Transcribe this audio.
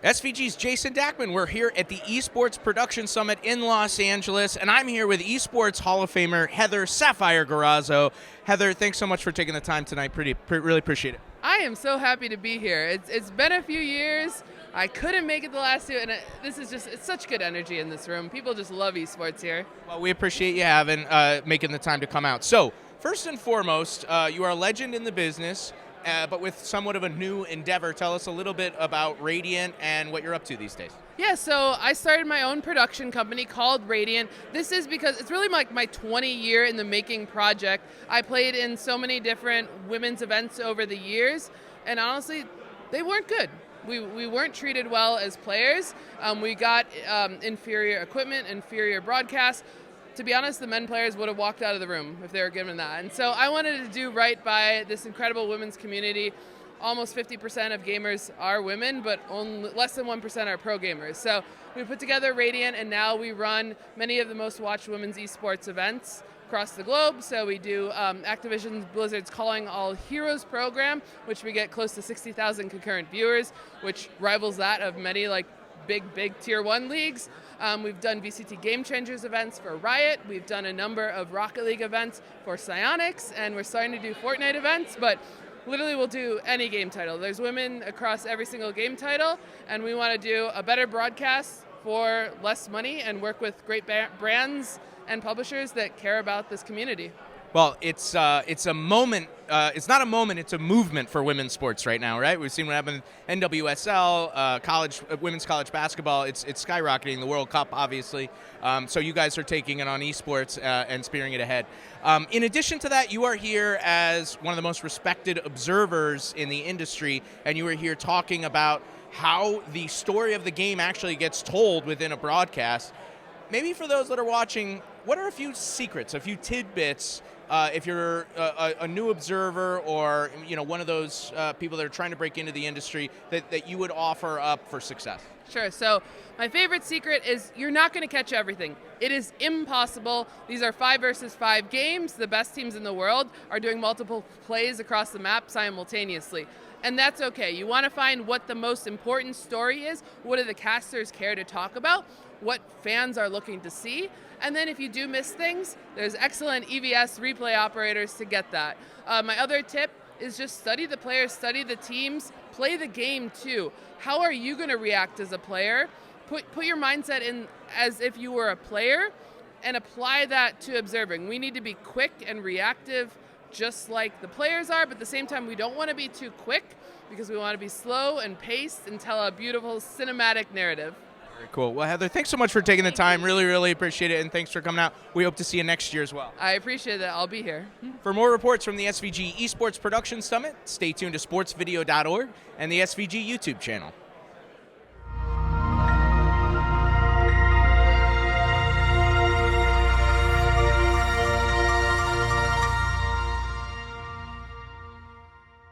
SVG's Jason Dachman. We're here at the Esports Production Summit in Los Angeles, and I'm here with Esports Hall of Famer Heather sapphiRe Garozzo. Heather, thanks so much for taking the time tonight. Really appreciate it. I am so happy to be here. It's been a few years. I couldn't make it the last two, and it's such good energy in this room. People just love esports here. Well, we appreciate you making the time to come out. So, first and foremost, you are a legend in the business. But with somewhat of a new endeavor. Tell us a little bit about Raidiant and what you're up to these days. Yeah, so I started my own production company called Raidiant. This is because it's really like my 20-year in the making project. I played in so many different women's events over the years, and honestly, they weren't good. We weren't treated well as players. We got inferior equipment, inferior broadcasts. To be honest, the men players would have walked out of the room if they were given that. And so I wanted to do right by this incredible women's community. Almost 50% of gamers are women, but only less than 1% are pro gamers. So we put together Raidiant, and now we run many of the most watched women's esports events across the globe. So we do Activision Blizzard's Calling All Heroes program, which we get close to 60,000 concurrent viewers, which rivals that of many big tier 1 leagues. We've done VCT Game Changers events for Riot. We've done a number of Rocket League events for Psyonix, and we're starting to do Fortnite events, but literally we'll do any game title. There's women across every single game title, and we want to do a better broadcast for less money and work with great brands and publishers that care about this community. Well, it's a moment. It's not a moment. It's a movement for women's sports right now, right? We've seen what happened in NWSL, women's college basketball. It's skyrocketing. The World Cup, obviously. So you guys are taking it on esports and spearing it ahead. In addition to that, you are here as one of the most respected observers in the industry, and you are here talking about how the story of the game actually gets told within a broadcast. Maybe for those that are watching, what are a few secrets, a few tidbits, if you're a new observer or one of those people that are trying to break into the industry that you would offer up for success? Sure. So my favorite secret is you're not going to catch everything. It is impossible. These are 5 versus 5 games. The best teams in the world are doing multiple plays across the map simultaneously. And that's okay. You want to find what the most important story is, what do the casters care to talk about, what fans are looking to see, and then if you do miss things, there's excellent EVS replay operators to get that. My other tip is just study the players, study the teams, play the game too. How are you going to react as a player? Put your mindset in as if you were a player and apply that to observing. We need to be quick and reactive just like the players are, but at the same time we don't want to be too quick because we want to be slow and paced and tell a beautiful cinematic narrative. Very cool. Well, Heather, thanks so much for taking the time. Really appreciate it, and thanks for coming out. We hope to see you next year as well. I appreciate that. I'll be here. For more reports from the SVG Esports Production Summit, stay tuned to sportsvideo.org and the SVG YouTube channel.